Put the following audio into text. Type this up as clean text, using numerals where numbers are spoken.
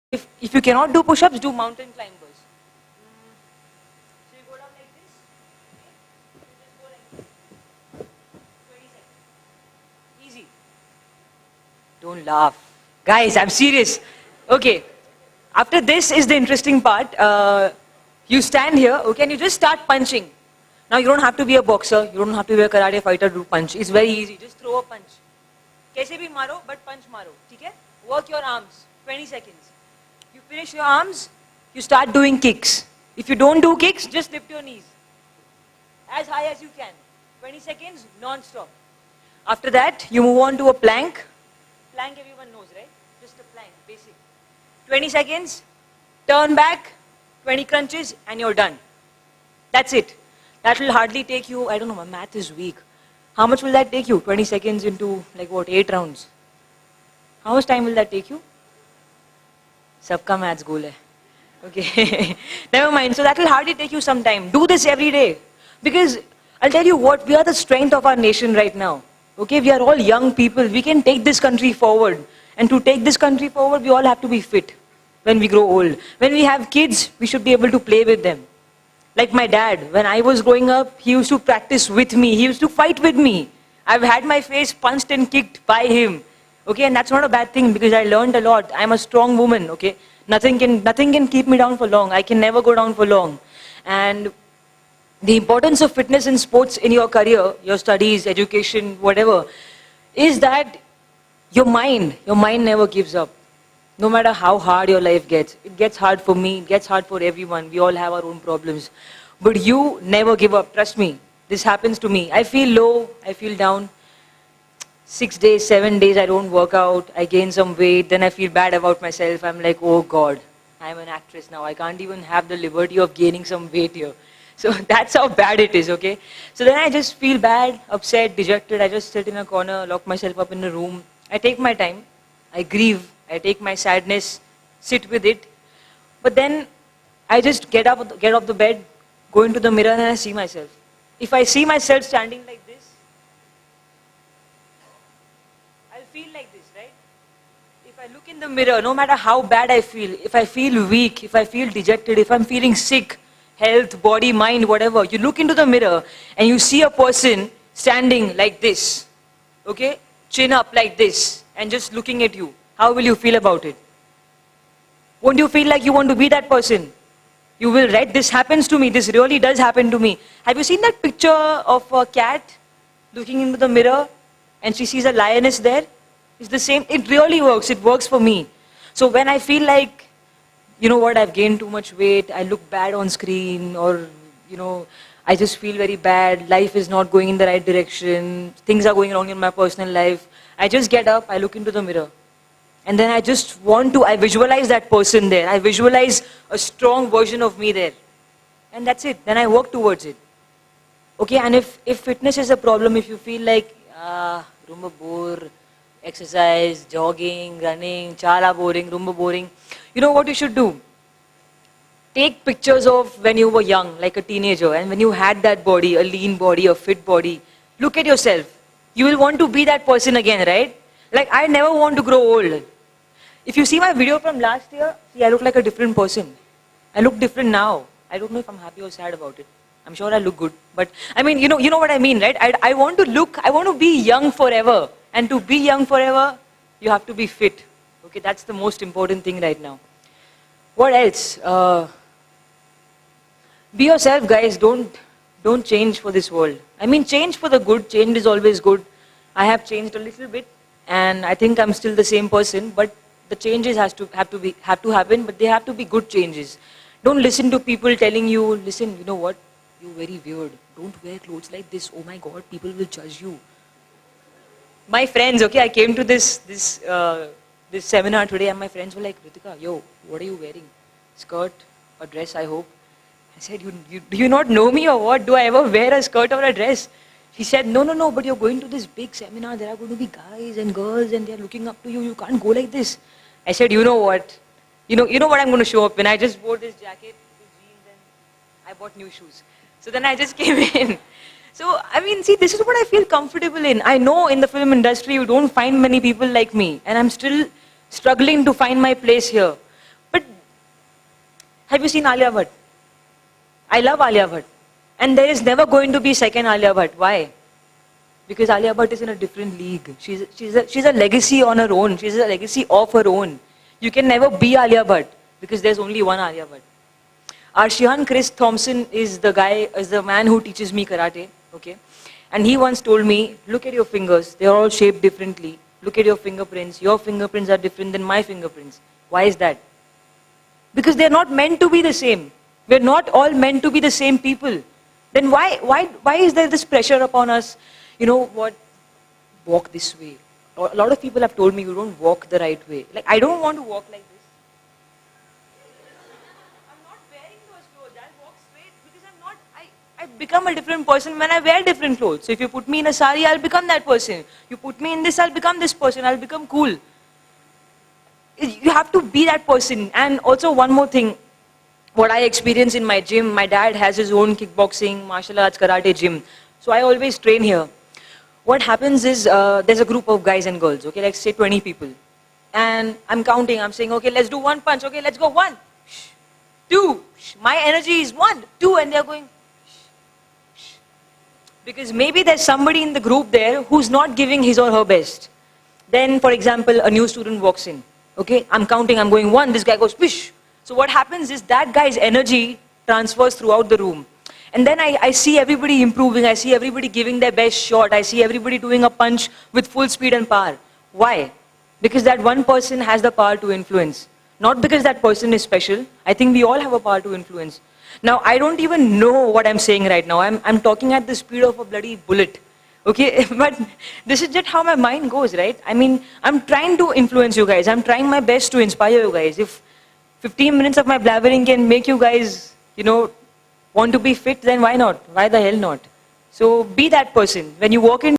If you cannot do push-ups, do mountain climbers. So you go down like this. Okay? You just go like this. 20 seconds. Easy. Don't laugh. Guys, I'm serious. Okay. After this is the interesting part. You stand here, okay, and you just start punching. Now you don't have to be a boxer, you don't have to be a karate fighter to punch. It's very easy. Just throw a punch. कैसे भी मारो, but punch मारो. ठीक है? Work your arms. 20 seconds. You finish your arms, you start doing kicks. If you don't do kicks, just lift your knees. As high as you can. 20 seconds, non-stop. After that, you move on to a plank. Plank everyone knows, right? Just a plank, basic. 20 seconds, turn back, 20 crunches, and you're done. That's it. That will hardly take you, I don't know, my math is weak. How much will that take you? 20 seconds into, like what, 8 rounds? How much time will that take you? Sabka maths goal hai. Okay. Never mind. So that will hardly take you some time. Do this every day. Because I'll tell you what, we are the strength of our nation right now. Okay, we are all young people. We can take this country forward. And to take this country forward, we all have to be fit when we grow old. When we have kids, we should be able to play with them. Like my dad, when I was growing up, he used to practice with me. He used to fight with me. I've had my face punched and kicked by him. Okay, and that's not a bad thing because I learned a lot. I'm a strong woman, okay. Nothing can keep me down for long. I can never go down for long. And the importance of fitness in sports in your career, your studies, education, whatever, is that your mind never gives up. No matter how hard your life gets. It gets hard for me, it gets hard for everyone. We all have our own problems. But you never give up, trust me. This happens to me. I feel low, I feel down. 6 days, 7 days, I don't work out. I gain some weight, then I feel bad about myself. I'm like, oh God, I'm an actress now. I can't even have the liberty of gaining some weight here. So that's how bad it is, okay? So then I just feel bad, upset, dejected. I just sit in a corner, lock myself up in a room. I take my time. I grieve. I take my sadness, sit with it. But then I just get off the bed, go into the mirror and I see myself. If I see myself standing like this, I'll feel like this, right? If I look in the mirror, no matter how bad I feel, if I feel weak, if I feel dejected, if I'm feeling sick, health, body, mind, whatever, you look into the mirror and you see a person standing like this, okay? Chin up like this and just looking at you. How will you feel about it? Won't you feel like you want to be that person? You will, right? This happens to me. This really does happen to me. Have you seen that picture of a cat looking into the mirror and she sees a lioness there? It's the same. It really works. It works for me. So when I feel like, you know what, I've gained too much weight, I look bad on screen, or, you know, I just feel very bad, life is not going in the right direction, things are going wrong in my personal life, I just get up, I look into the mirror. And then I visualize that person there. I visualize a strong version of me there. And that's it. Then I work towards it. Okay, and if fitness is a problem, if you feel like, rumba bore, exercise, jogging, running, chala boring, rumba boring, you know what you should do? Take pictures of when you were young, like a teenager, and when you had that body, a lean body, a fit body. Look at yourself. You will want to be that person again, right? Like, I never want to grow old. If you see my video from last year, see, I look like a different person. I look different now. I don't know if I'm happy or sad about it. I'm sure I look good. But, I mean, you know what I mean, right? I want to be young forever. And to be young forever, you have to be fit. Okay, that's the most important thing right now. What else? Be yourself, guys. Don't change for this world. I mean, change for the good. Change is always good. I have changed a little bit. And I think I'm still the same person. But the changes have to happen, but they have to be good changes. Don't listen to people telling you, listen, you know what, you're very weird. Don't wear clothes like this. Oh my God, people will judge you. My friends, okay, I came to this seminar today and my friends were like, Ritika, yo, what are you wearing? Skirt or dress, I hope. I said, do you not know me or what? Do I ever wear a skirt or a dress? She said, no, but you're going to this big seminar. There are going to be guys and girls and they're looking up to you. You can't go like this. I said, you know what? You know what I'm going to show up in? I just wore this jacket, these jeans, and I bought new shoes. So then I just came in. So, I mean, see, this is what I feel comfortable in. I know in the film industry you don't find many people like me. And I'm still struggling to find my place here. Have you seen Alia Bhatt? I love Alia Bhatt. And there is never going to be second Alia Bhatt. Why? Because Alia Bhatt is in a different league. She's a legacy on her own. She's a legacy of her own. You can never be Alia Bhatt because there's only one Alia Bhatt. Arshihan Chris Thompson is the man who teaches me karate, okay? And he once told me, look at your fingers, they're all shaped differently. Look at your fingerprints are different than my fingerprints. Why is that? Because they're not meant to be the same. We're not all meant to be the same people. Then why is there this pressure upon us, you know what, walk this way? A lot of people have told me, you don't walk the right way. Like, I don't want to walk like this. I become a different person when I wear different clothes. So if you put me in a sari, I'll become that person. You put me in this, I'll become this person. I'll become cool. You have to be that person. And also one more thing, what I experience in my gym, my dad has his own kickboxing, martial arts, karate gym. So I always train here. What happens is, there's a group of guys and girls, okay, let's say 20 people. And I'm counting, I'm saying, okay, let's do one punch, okay, let's go, 1, 2, my energy is 1, 2, and they're going, because maybe there's somebody in the group there who's not giving his or her best. Then, for example, a new student walks in. Okay, I'm counting, I'm going 1, this guy goes, pish. So what happens is that guy's energy transfers throughout the room. And then I see everybody improving, I see everybody giving their best shot, I see everybody doing a punch with full speed and power. Why? Because that one person has the power to influence. Not because that person is special. I think we all have a power to influence. Now, I don't even know what I'm saying right now. I'm talking at the speed of a bloody bullet. Okay, but this is just how my mind goes, right? I mean, I'm trying to influence you guys. I'm trying my best to inspire you guys. If 15 minutes of my blabbering can make you guys, you know, want to be fit, then why not? Why the hell not? So be that person. When you walk in